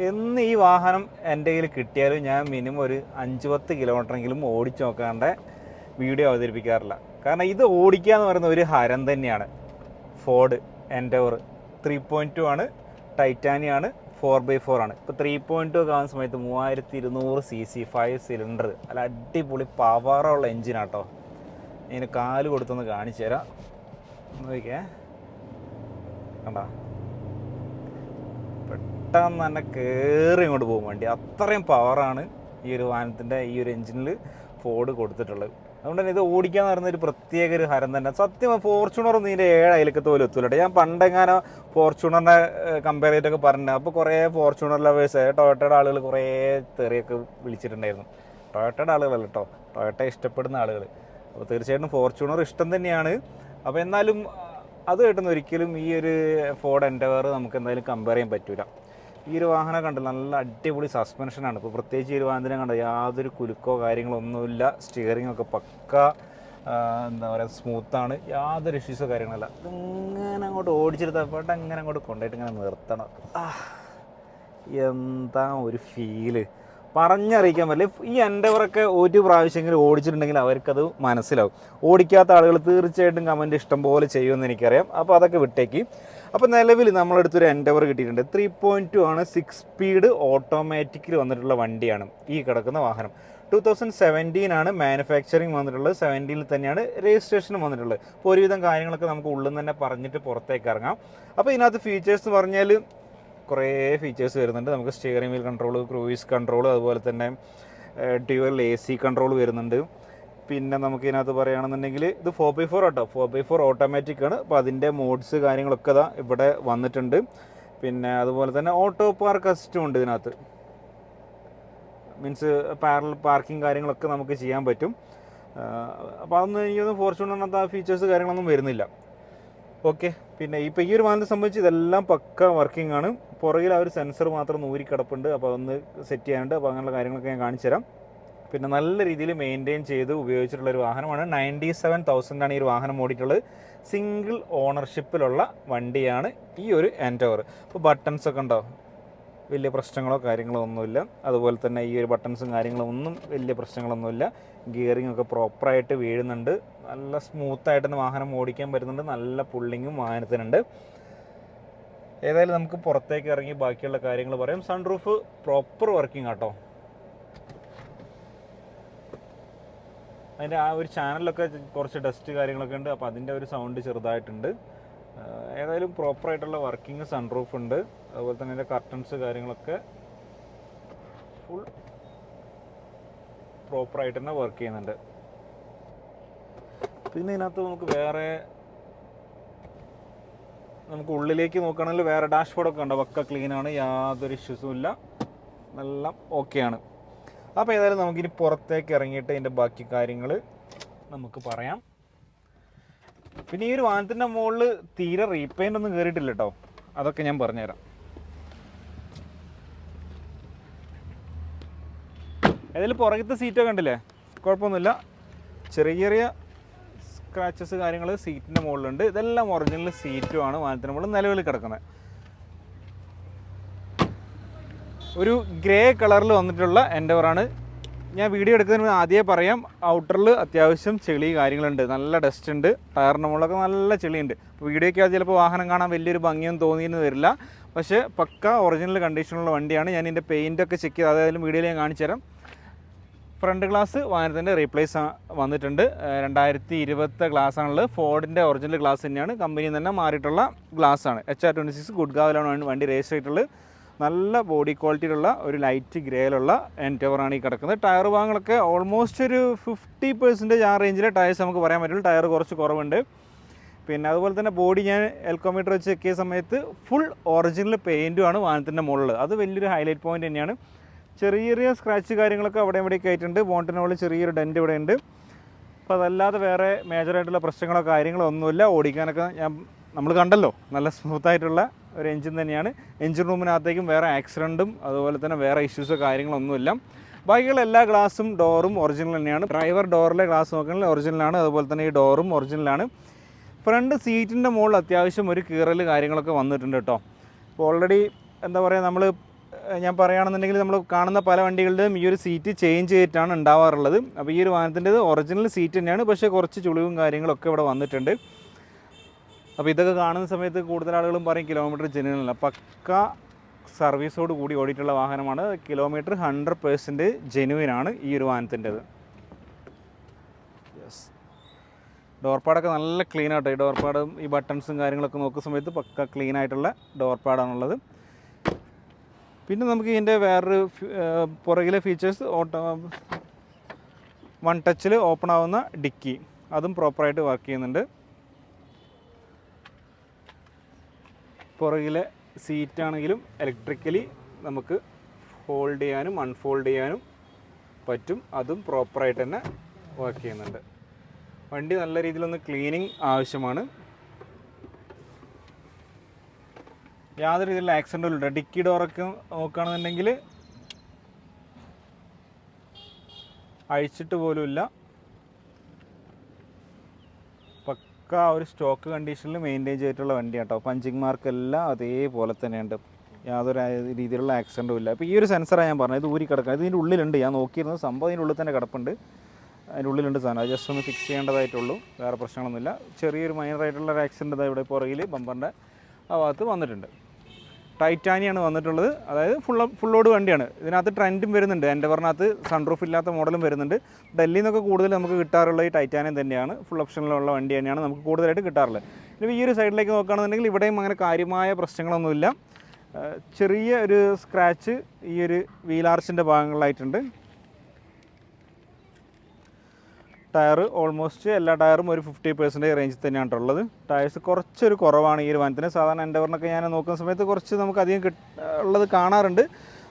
എന്ന് ഈ വാഹനം എൻ്റെ കയ്യിൽ കിട്ടിയാലും ഞാൻ മിനിമം ഒരു 5-10 കിലോമീറ്ററെങ്കിലും ഓടിച്ചു നോക്കാണ്ട് വീഡിയോ അവതരിപ്പിക്കാറില്ല. കാരണം ഇത് ഓടിക്കുക എന്ന് പറയുന്ന ഒരു ഹരം തന്നെയാണ്. ഫോർഡ് എൻഡവർ 3.2 ആണ്, ടൈറ്റാനിയാണ്, 4x4 ആണ്. ഇപ്പോൾ 3.2 ഒക്കെ ആവുന്ന സമയത്ത് 3200 cc 5 സിലിണ്ടർ, അല്ല അടിപൊളി പവറുള്ള എൻജിനാട്ടോ. ഇതിന് കാല് കൊടുത്തൊന്ന് കാണിച്ചു തരാം, നോക്കിക്കേ. കണ്ടാ, പെട്ടെന്ന് തന്നെ കയറി ഇങ്ങോട്ട് പോകും വണ്ടി. അത്രയും പവറാണ് ഈ ഒരു വാഹനത്തിൻ്റെ ഈ ഒരു എൻജിനിൽ ഫോർഡ് കൊടുത്തിട്ടുള്ളത്. അതുകൊണ്ട് തന്നെ ഇത് ഓടിക്കാന്ന് പറയുന്ന ഒരു പ്രത്യേക ഒരു ഹരം തന്നെ. സത്യം ഫോർച്യൂണറൊന്നും ഇതിൻ്റെ 7 അയലക്കത്ത് പോലും എത്തൂലട്ടെ. ഞാൻ പണ്ടെങ്ങാനോ ഫോർച്യൂണറിനെ കമ്പയർ ചെയ്തിട്ടൊക്കെ പറഞ്ഞു. അപ്പോൾ കുറേ ഫോർച്യൂണർ ലവേഴ്സ്, ടൊയോട്ടയുടെ ആളുകൾ കുറേ തെറിയൊക്കെ വിളിച്ചിട്ടുണ്ടായിരുന്നു. ടൊയോട്ടയുടെ ആളുകളല്ല കേട്ടോ, ടൊയോട്ട ഇഷ്ടപ്പെടുന്ന ആളുകൾ. അപ്പോൾ തീർച്ചയായിട്ടും ഫോർച്യൂണർ ഇഷ്ടം തന്നെയാണ്. അപ്പോൾ എന്നാലും അത് കേട്ടൊന്നും ഒരിക്കലും ഈ ഒരു ഫോർഡ് എൻഡവർ നമുക്ക് എന്തായാലും കമ്പയർ ചെയ്യാൻ പറ്റില്ല. ഈ ഒരു വാഹനം കണ്ട് നല്ല അടിപൊളി സസ്പെൻഷനാണ്. ഇപ്പോൾ പ്രത്യേകിച്ച് ഈ ഒരു വാഹനത്തിനെ കണ്ട യാതൊരു കുലുക്കോ കാര്യങ്ങളോ ഒന്നുമില്ല. സ്റ്റിയറിംഗ് ഒക്കെ പക്ക എന്താ പറയുക സ്മൂത്താണ്, യാതൊരു ഇഷ്യൂസോ കാര്യങ്ങളല്ല. ഇതിങ്ങനെ അങ്ങോട്ട് ഓടിച്ചെടുത്തപ്പോട്ട് അങ്ങനെ അങ്ങോട്ട് കൊണ്ടുപോയിട്ട് ഇങ്ങനെ നിർത്തണം. എന്താ ഒരു ഫീല് പറഞ്ഞറിയിക്കാൻ പറ്റില്ല. ഈ എൻഡവറൊക്കെ ഒരു പ്രാവശ്യമെങ്കിലും ഓടിച്ചിട്ടുണ്ടെങ്കിൽ അവർക്കത് മനസ്സിലാവും. ഓടിക്കാത്ത ആളുകൾ തീർച്ചയായിട്ടും കമൻറ്റ് ഇഷ്ടം പോലെ ചെയ്യുമെന്ന് എനിക്കറിയാം. അപ്പോൾ അതൊക്കെ വിട്ടേക്ക്. അപ്പോൾ നിലവിൽ നമ്മളെടുത്തൊരു എൻഡവർ കിട്ടിയിട്ടുണ്ട്. 3.2 ആണ്, 6 സ്പീഡ് ഓട്ടോമാറ്റിക്കിൽ വന്നിട്ടുള്ള വണ്ടിയാണ് ഈ കിടക്കുന്ന വാഹനം. 2017 ആണ് മാനുഫാക്ചറിങ് വന്നിട്ടുള്ളത്. 17 തന്നെയാണ് രജിസ്ട്രേഷനും വന്നിട്ടുള്ളത്. അപ്പോൾ ഒരുവിധം കാര്യങ്ങളൊക്കെ നമുക്ക് ഉള്ളിൽ നിന്ന് തന്നെ പറഞ്ഞിട്ട് പുറത്തേക്ക് ഇറങ്ങാം. അപ്പോൾ ഇതിനകത്ത് ഫീച്ചേഴ്സ് എന്ന് പറഞ്ഞാൽ കുറേ ഫീച്ചേഴ്സ് വരുന്നുണ്ട്. നമുക്ക് steering wheel control, cruise control, അതുപോലെ തന്നെ ഡ്യുവൽ AC കൺട്രോൾ വരുന്നുണ്ട്. പിന്നെ നമുക്ക് ഇതിനകത്ത് പറയുകയാണെന്നുണ്ടെങ്കിൽ ഇത് 4x4 കേട്ടോ, 4x4 ഓട്ടോമാറ്റിക് ആണ്. അപ്പോൾ അതിൻ്റെ മോഡ്സ് കാര്യങ്ങളൊക്കെ ഇതാ ഇവിടെ വന്നിട്ടുണ്ട്. പിന്നെ അതുപോലെ തന്നെ ഓട്ടോ പാർക്ക് അസിസ്റ്റും ഉണ്ട് ഇതിനകത്ത്. മീൻസ് പാരലൽ പാർക്കിംഗ് കാര്യങ്ങളൊക്കെ നമുക്ക് ചെയ്യാൻ പറ്റും. അപ്പോൾ അതൊന്നും എനിക്കൊന്നും ഫോർച്യൂണറിനകത്ത് ആ ഫീച്ചേഴ്സ് കാര്യങ്ങളൊന്നും വരുന്നില്ല. ഓക്കെ, പിന്നെ ഇപ്പോൾ ഈ ഒരു വാഹനത്തെ സംബന്ധിച്ച് ഇതെല്ലാം പക്ക വർക്കിംഗ് ആണ്. പുറകിൽ ആ ഒരു സെൻസർ മാത്രം ഊരിക്കിടപ്പുണ്ട്. അപ്പോൾ അതൊന്ന് സെറ്റ് ചെയ്യാനുണ്ട്. അപ്പോൾ അങ്ങനെയുള്ള കാര്യങ്ങളൊക്കെ ഞാൻ കാണിച്ചു തരാം. പിന്നെ നല്ല രീതിയിൽ മെയിൻറ്റെയിൻ ചെയ്ത് ഉപയോഗിച്ചിട്ടുള്ളൊരു വാഹനമാണ്. 97,000 ആണ് ഈ ഒരു വാഹനം ഓടിയിട്ടുള്ളത്. സിംഗിൾ ഓണർഷിപ്പിലുള്ള വണ്ടിയാണ് ഈ ഒരു എൻഡവർ. അപ്പോൾ ബട്ടൺസൊക്കെ ഉണ്ടോ, വലിയ പ്രശ്നങ്ങളോ കാര്യങ്ങളോ ഒന്നുമില്ല. അതുപോലെ തന്നെ ഈ ഒരു ബട്ടൺസും കാര്യങ്ങളും ഒന്നും വലിയ പ്രശ്നങ്ങളൊന്നുമില്ല. ഗിയറിംഗ് ഒക്കെ പ്രോപ്പറായിട്ട് വീഴുന്നുണ്ട്. നല്ല സ്മൂത്തായിട്ട് തന്നെ വാഹനം ഓടിക്കാൻ പറ്റുന്നുണ്ട്. നല്ല പുള്ളിങ്ങും വാഹനത്തിനുണ്ട്. ഏതായാലും നമുക്ക് പുറത്തേക്ക് ഇറങ്ങി ബാക്കിയുള്ള കാര്യങ്ങൾ പറയാം. സൺറൂഫ് പ്രോപ്പർ വർക്കിംഗ് ആട്ടോ. അതിൻ്റെ ആ ഒരു ചാനലിലൊക്കെ കുറച്ച് ഡസ്റ്റ് കാര്യങ്ങളൊക്കെ ഉണ്ട്. അപ്പോൾ അതിൻ്റെ ഒരു സൗണ്ട് ചെറുതായിട്ടുണ്ട്. ഏതായാലും പ്രോപ്പറായിട്ടുള്ള വർക്കിംഗ് സൺറൂഫ് ഉണ്ട്. അതുപോലെ തന്നെ അതിൻ്റെ കർട്ടൻസ് കാര്യങ്ങളൊക്കെ ഫുൾ പ്രോപ്പറായിട്ട് തന്നെ വർക്ക് ചെയ്യുന്നുണ്ട്. പിന്നെ ഇതിനകത്ത് നമുക്ക് ഉള്ളിലേക്ക് നോക്കുകയാണെങ്കിൽ വേറെ ഡാഷ്ബോർഡൊക്കെ ഉണ്ട്. പക്ക ക്ലീനാണ്, യാതൊരു ഇഷ്യൂസും ഇല്ല, നല്ല ഓക്കെയാണ്. അപ്പോൾ ഏതായാലും നമുക്കിനി പുറത്തേക്ക് ഇറങ്ങിയിട്ട് ഇതിൻ്റെ ബാക്കി കാര്യങ്ങൾ നമുക്ക് പറയാം. പിന്നെ ഈ ഒരു വാഹനത്തിൻ്റെ മുകളിൽ തീരെ റീപെയിൻ്റ് ഒന്നും കയറിയിട്ടില്ല കേട്ടോ, അതൊക്കെ ഞാൻ പറഞ്ഞുതരാം. ഏതായാലും പുറകത്തെ സീറ്റൊക്കെ കണ്ടില്ലേ, കുഴപ്പമൊന്നുമില്ല. ചെറിയ ചെറിയ സ്ക്രാച്ചസ് കാര്യങ്ങൾ സീറ്റിൻ്റെ മുകളിലുണ്ട്. ഇതെല്ലാം ഒറിജിനൽ സീറ്റുമാണ് വാഹനത്തിന് മുകളിൽ നിലവിൽ കിടക്കുന്നത്. ഒരു ഗ്രേ കളറിൽ വന്നിട്ടുള്ള എൻഡവറാണ്. ഞാൻ വീഡിയോ എടുക്കുന്നതിന് ആദ്യമേ പറയാം, ഔട്ടറിൽ അത്യാവശ്യം ചെളി കാര്യങ്ങളുണ്ട്, നല്ല ഡസ്റ്റ് ഉണ്ട്, ടയറിൻ്റെ മുകളിലൊക്കെ നല്ല ചെളിയുണ്ട്. അപ്പോൾ വീഡിയോയ്ക്ക് ചിലപ്പോൾ വാഹനം കാണാൻ വലിയൊരു ഭംഗിയൊന്നും തോന്നിയെന്ന് വരില്ല. പക്ഷേ പക്ക ഒറിജിനൽ കണ്ടീഷനുള്ള വണ്ടിയാണ്. ഞാൻ ഇതിൻ്റെ പെയിൻറ്റൊക്കെ ചെക്ക് ചെയ്ത് അതായാലും വീഡിയോയിൽ ഞാൻ കാണിച്ചു തരാം. ഫ്രണ്ട് ഗ്ലാസ് വാഹനത്തിൻ്റെ റീപ്ലേസ് വന്നിട്ടുണ്ട്. 2020 ഗ്ലാസ്സാണുള്ളത്. ഫോർഡിൻ്റെ ഒറിജിനൽ ഗ്ലാസ് തന്നെയാണ്, കമ്പനിയിൽ നിന്ന് തന്നെ മാറിയിട്ടുള്ള ഗ്ലാസ്സാണ്. HR26 ഗുഡ്ഗാവിലാണ് വണ്ടി രജിസ്റ്റർ ചെയ്തിട്ടുള്ളത്. നല്ല ബോഡി ക്വാളിറ്റിയിലുള്ള ഒരു ലൈറ്റ് ഗ്രേയിലുള്ള എൻഡവറാണ് ഈ കിടക്കുന്നത്. ടയർ ഭാഗങ്ങളൊക്കെ ഓൾമോസ്റ്റ് ഒരു 50% ആ റേഞ്ചിലെ ടയേഴ്സ് നമുക്ക് പറയാൻ പറ്റുള്ളൂ. ടയർ കുറച്ച് കുറവുണ്ട്. പിന്നെ അതുപോലെ തന്നെ ബോഡി ഞാൻ എൽക്കോമീറ്റർ വെച്ച് ചെക്ക് ചെയ്ത സമയത്ത് ഫുൾ ഒറിജിനൽ പെയിൻറ്റുമാണ് വാഹനത്തിൻ്റെ മുകളിൽ. അത് വലിയൊരു ഹൈലൈറ്റ് പോയിൻ്റ് തന്നെയാണ്. ചെറിയ ചെറിയ സ്ക്രാച്ച് കാര്യങ്ങളൊക്കെ അവിടെ ഇവിടെയൊക്കെ ആയിട്ടുണ്ട്. ബോണ്ടിൻ്റെ മുകളിൽ ചെറിയൊരു ഡെൻറ്റ് ഇവിടെ ഉണ്ട്. അപ്പോൾ അതല്ലാതെ വേറെ മേജറായിട്ടുള്ള പ്രശ്നങ്ങളോ കാര്യങ്ങളോ ഒന്നുമില്ല. ഓടിക്കാനൊക്കെ നമ്മൾ കണ്ടല്ലോ, നല്ല സ്മൂത്തായിട്ടുള്ള ഒരു എൻജിൻ തന്നെയാണ്. എൻജിൻ റൂമിനകത്തേക്കും വേറെ ആക്സിഡൻറ്റും അതുപോലെ തന്നെ വേറെ ഇഷ്യൂസോ കാര്യങ്ങളൊന്നുമില്ല. ബാക്കിയുള്ള എല്ലാ ഗ്ലാസും ഡോറും ഒറിജിനൽ തന്നെയാണ്. ഡ്രൈവർ ഡോറിലെ ഗ്ലാസ് നോക്കുകയാണെങ്കിൽ ഒറിജിനലാണ്. അതുപോലെ തന്നെ ഈ ഡോറും ഒറിജിനലാണ്. ഫ്രണ്ട് സീറ്റിൻ്റെ മുകളിൽ അത്യാവശ്യം ഒരു കീറൽ കാര്യങ്ങളൊക്കെ വന്നിട്ടുണ്ട് കേട്ടോ. അപ്പോൾ ഓൾറെഡി എന്താ പറയുക, നമ്മൾ ഞാൻ പറയുകയാണെന്നുണ്ടെങ്കിൽ നമ്മൾ കാണുന്ന പല വണ്ടികളുടെയും ഈ ഒരു സീറ്റ് ചേഞ്ച് ചെയ്തിട്ടാണ് ഉണ്ടാവാറുള്ളത്. അപ്പോൾ ഈ ഒരു വാഹനത്തിൻ്റെത് ഒറിജിനൽ സീറ്റ് തന്നെയാണ്, പക്ഷേ കുറച്ച് ചുളിവും കാര്യങ്ങളൊക്കെ ഇവിടെ വന്നിട്ടുണ്ട്. അപ്പോൾ ഇതൊക്കെ കാണുന്ന സമയത്ത് കൂടുതൽ ആളുകളും പറയും കിലോമീറ്റർ ജെന്യുവൻ അല്ല. പക്ക സർവീസോട് കൂടി ഓടിയിട്ടുള്ള വാഹനമാണ്. കിലോമീറ്റർ 100% ജെന്യുവനാണ് ഈ ഒരു വാഹനത്തിൻ്റെത്. യെസ്, ഡോർപാഡൊക്കെ നല്ല ക്ലീൻ ആട്ടോ. ഈ ഡോർപാഡും ഈ ബട്ടൺസും കാര്യങ്ങളൊക്കെ നോക്കുന്ന സമയത്ത് പക്ക ക്ലീൻ ആയിട്ടുള്ള ഡോർപാഡാണുള്ളത്. പിന്നെ നമുക്ക് ഇതിൻ്റെ വേറൊരു പുറകിലെ ഫീച്ചേഴ്സ് വൺ ടച്ചിൽ ഓപ്പൺ ആവുന്ന ഡിക്കി, അതും പ്രോപ്പറായിട്ട് വർക്ക് ചെയ്യുന്നുണ്ട്. പുറകിലെ സീറ്റാണെങ്കിലും ഇലക്ട്രിക്കലി നമുക്ക് ഫോൾഡ് ചെയ്യാനും അൺഫോൾഡ് ചെയ്യാനും പറ്റും, അതും പ്രോപ്പറായിട്ട് തന്നെ വർക്ക് ചെയ്യുന്നുണ്ട്. വണ്ടി നല്ല രീതിയിലൊന്ന് ക്ലീനിങ് ആവശ്യമാണ്. യാതൊരു രീതിയിലുള്ള ആക്സിഡൻറ്റും ഇല്ല. ഡിക്കി ഡോറൊക്കെ നോക്കുകയാണെന്നുണ്ടെങ്കിൽ അഴിച്ചിട്ട് പോലുമില്ല. പക്ക ഒരു സ്റ്റോക്ക് കണ്ടീഷനിൽ മെയിൻറ്റെയിൻ ചെയ്തിട്ടുള്ള വണ്ടി കേട്ടോ. പഞ്ചിങ് മാർക്കെല്ലാം അതേപോലെ തന്നെയുണ്ട്. യാതൊരു രീതിയിലുള്ള ആക്സിഡൻറ്റും ഇല്ല. അപ്പോൾ ഈ ഒരു സെൻസറാണ് ഞാൻ പറഞ്ഞത്, ഇത് ഊരി കിടക്കുക. ഇതിൻ്റെ ഉള്ളിലുണ്ട്, ഞാൻ നോക്കിയിരുന്നത് സംഭവം ഇതിൻ്റെ ഉള്ളിൽ തന്നെ കിടപ്പുണ്ട്. അതിൻ്റെ ഉള്ളിലുണ്ട് സാധനം. അത് ജസ്റ്റ് ഒന്ന് ഫിക്സ് ചെയ്യേണ്ടതായിട്ടുള്ളൂ, വേറെ പ്രശ്നങ്ങളൊന്നുമില്ല. ചെറിയൊരു മൈനറായിട്ടുള്ള ഒരു ആക്സിഡൻറ്റ് ഇവിടെ പുറകിൽ ബമ്പറിൻ്റെ ആ ഭാഗത്ത് വന്നിട്ടുണ്ട്. ടൈറ്റാനിയാണ് വന്നിട്ടുള്ളത്, അതായത് ഫുൾ ലോഡ് വണ്ടിയാണ്. ഇതിനകത്ത് ട്രെൻഡും വരുന്നുണ്ട്, എൻഡവറിനകത്ത് സൺറൂഫ് ഇല്ലാത്ത മോഡലും വരുന്നുണ്ട്. ഡൽഹിയിൽ നിന്നൊക്കെ കൂടുതൽ നമുക്ക് കിട്ടാറുള്ള ഈ ടൈറ്റാനിയം തന്നെയാണ്, ഫുൾ ഓപ്ഷനിലുള്ള വണ്ടി തന്നെയാണ് നമുക്ക് കൂടുതലായിട്ട് കിട്ടാറുള്ളത്. ഇനി ഈ ഒരു സൈഡിലേക്ക് നോക്കുകയാണെന്നുണ്ടെങ്കിൽ ഇവിടെയും അങ്ങനെ കാര്യമായ പ്രശ്നങ്ങളൊന്നുമില്ല. ചെറിയ ഒരു സ്ക്രാച്ച് ഈ ഒരു വീലാർച്ചിൻ്റെ ഭാഗങ്ങളിലായിട്ടുണ്ട്. ടയർ ഓൾമോസ്റ്റ് എല്ലാ ടയറും ഒരു 50% റേഞ്ചിൽ തന്നെയാണ് ഉള്ളത്. ടയേഴ്സ് കുറച്ചൊരു കുറവാണ് ഈ ഒരു വാഹനത്തിന്. സാധാരണ എൻഡവറിനൊക്കെ ഞാൻ നോക്കുന്ന സമയത്ത് കുറച്ച് നമുക്ക് അധികം ഉള്ളത് കാണാറുണ്ട്.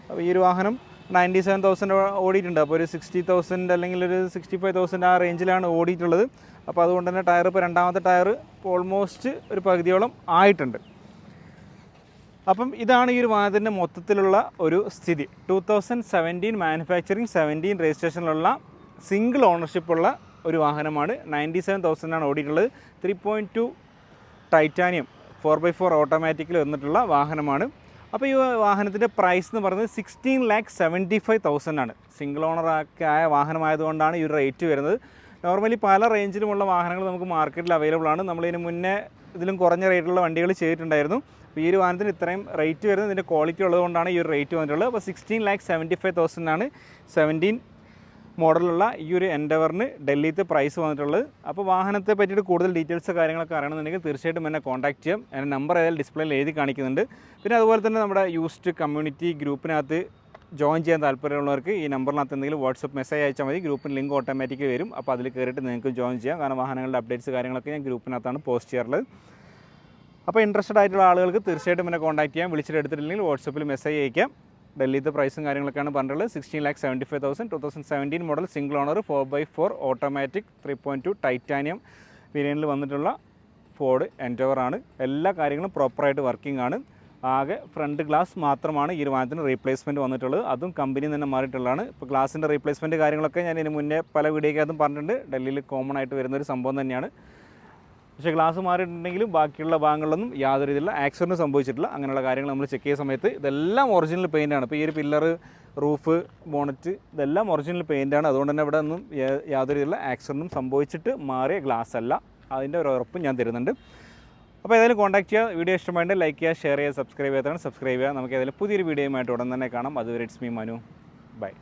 അപ്പോൾ ഈ ഒരു വാഹനം 97,000 ഓടിയിട്ടുണ്ട്. അപ്പോൾ ഒരു 60,000 അല്ലെങ്കിൽ ഒരു 65,000 ആ റേഞ്ചിലാണ് ഓടിയിട്ടുള്ളത്. അപ്പോൾ അതുകൊണ്ട് തന്നെ ടയർ ഇപ്പോൾ രണ്ടാമത്തെ ടയർ ഓൾമോസ്റ്റ് ഒരു പകുതിയോളം ആയിട്ടുണ്ട്. അപ്പം ഇതാണ് ഈ ഒരു വാഹനത്തിൻ്റെ മൊത്തത്തിലുള്ള ഒരു സ്ഥിതി. 2017 മാനുഫാക്ചറിങ്, 17 രജിസ്ട്രേഷനിലുള്ള സിംഗിൾ ഓണർഷിപ്പുള്ള ഒരു വാഹനമാണ്. 97,000 ഓടിയിട്ടുള്ളത്. 3.2 ടൈറ്റാനിയം 4x4 ഓട്ടോമാറ്റിക്കിൽ വന്നിട്ടുള്ള വാഹനമാണ്. അപ്പോൾ ഈ വാഹനത്തിൻ്റെ പ്രൈസ് എന്ന് പറയുന്നത് 16,75,000 ആണ്. സിംഗിൾ ഓണറൊക്കെ ആയ വാഹനമായതുകൊണ്ടാണ് ഈ ഒരു റേറ്റ് വരുന്നത്. നോർമലി പല റേഞ്ചിലുമുള്ള വാഹനങ്ങൾ നമുക്ക് മാർക്കറ്റിൽ അവൈലബിൾ ആണ്. നമ്മളിതിന് മുന്നേ ഇതിലും കുറഞ്ഞ റേറ്റിലുള്ള വണ്ടികൾ ചെയ്തിട്ടുണ്ടായിരുന്നു. അപ്പോൾ ഈ ഒരു വാഹനത്തിന് ഇത്രയും റേറ്റ് വരുന്നത് ഇതിൻ്റെ ക്വാളിറ്റി ഉള്ളതുകൊണ്ടാണ് ഈ ഒരു റേറ്റ് വന്നിട്ടുള്ളത്. അപ്പോൾ 16,75,000 ആണ് 17 മോഡലുള്ള ഈ ഒരു എൻഡവറിന് ഡൽഹിയിലത്തെ പ്രൈസ് വന്നിട്ടുള്ളത്. അപ്പോൾ വാഹനത്തെ പറ്റിയിട്ട് കൂടുതൽ ഡീറ്റെയിൽസ് കാര്യങ്ങളൊക്കെ അറിയണമെന്നുണ്ടെങ്കിൽ തീർച്ചയായിട്ടും എന്നെ കോൺടാക്ട് ചെയ്യാം. എൻ്റെ നമ്പർ ഏതായാലും ഡിസ്പ്ലേയിൽ എഴുതി കാണിക്കുന്നുണ്ട്. പിന്നെ അതുപോലെ തന്നെ നമ്മുടെ യൂസ്ഡ് കമ്മ്യൂണിറ്റി ഗ്രൂപ്പിനകത്ത് ജോയിൻ ചെയ്യാൻ താല്പര്യമുള്ളവർക്ക് ഈ നമ്പറിനകത്ത് എന്തെങ്കിലും വാട്സപ്പ് മെസ്സേജ് അയച്ചാൽ മതി. ഗ്രൂപ്പിന് ലിങ്ക് ഓട്ടോമാറ്റിക്കലി വരും. അപ്പോൾ അതിൽ കയറിയിട്ട് നിങ്ങൾക്ക് ജോയിൻ ചെയ്യാം. കാരണം വാഹനങ്ങളുടെ അപ്ഡേറ്റ്സ് കാര്യങ്ങളൊക്കെ ഞാൻ ഗ്രൂപ്പിനകത്താണ് പോസ്റ്റ് ചെയ്യാറുള്ളത്. അപ്പോൾ ഇൻട്രസ്റ്റഡ് ആയിട്ടുള്ള ആളുകൾക്ക് തീർച്ചയായിട്ടും എന്നെ കോൺടാക്ട് ചെയ്യാം. വിളിച്ചിട്ട് എടുത്തിട്ടില്ലെങ്കിൽ വാട്സപ്പിൽ മെസ്സേജ് അയക്കാം. ഡൽഹിയിലത്തെ പ്രൈസും കാര്യങ്ങളൊക്കെയാണ് പറഞ്ഞിട്ടുള്ളത്. 16,75,000 2017 model single owner 4x4 automatic 3.2 titanium വേരിയൻറ്റിൽ വന്നിട്ടുള്ള ഫോർഡ് എൻഡവർ ആണ്. എല്ലാ കാര്യങ്ങളും പ്രോപ്പറായിട്ട് വർക്കിംഗ് ആണ്. ആകെ ഫ്രണ്ട് ഗ്ലാസ് മാത്രമാണ് ഈ ഒരു വാഹനത്തിന് റീപ്ലേസ്മെൻറ്റ് വന്നിട്ടുള്ളത്. അതും കമ്പനിയിൽ തന്നെ മാറിയിട്ടുള്ളതാണ്. ഇപ്പോൾ ഗ്ലാസിൻ്റെ റീപ്ലേസ്മെൻറ്റ് കാര്യങ്ങളൊക്കെ ഞാൻ ഇതിന് മുന്നേ പല വീഡിയോക്കകത്തും പറഞ്ഞിട്ടുണ്ട്. ഡൽഹിയിൽ കോമൺ ആയിട്ട് വരുന്നൊരു സംഭവം തന്നെയാണ്. പക്ഷേ ഗ്ലാസ് മാറിയിട്ടുണ്ടെങ്കിലും ബാക്കിയുള്ള ഭാഗങ്ങളിലൊന്നും യാതൊരു രീതിയിലുള്ള ആക്സിഡൻറ്റ് സംഭവിച്ചിട്ടില്ല. അങ്ങനെയുള്ള കാര്യങ്ങൾ നമ്മൾ ചെക്ക് ചെയ്യുന്ന സമയത്ത് ഇതെല്ലാം ഒറിജിനൽ പെയിൻ്റാണ്. ഇപ്പോൾ ഈ ഒരു പില്ലർ, റൂഫ്, ബോണറ്റ് ഇതെല്ലാം ഒറിജിനൽ പെയിൻ്റാണ്. അതുകൊണ്ട് തന്നെ ഇവിടെ ഒന്നും യാതൊരു രീതിയിലുള്ള ആക്സിഡൻറ്റും സംഭവിച്ചിട്ട് മാറിയ ഗ്ലാസ് അല്ല. അതിൻ്റെ ഒരു ഉറപ്പും ഞാൻ തരുന്നുണ്ട്. അപ്പോൾ ഏതായാലും കോൺടാക്ട് ചെയ്യുക. വീഡിയോ ഇഷ്ടമായിട്ട് ലൈക്ക് ചെയ്യുക, ഷെയർ ചെയ്യുക, സബ്സ്ക്രൈബ് ചെയ്യാത്തതാണ് സബ്സ്ക്രൈബ് ചെയ്യുക. നമുക്ക് ഏതായാലും പുതിയൊരു വീഡിയോയുമായിട്ട് ഉടൻ തന്നെ കാണാം. അതുവരെ ഇറ്റ്സ് മീ മനു. ബൈ.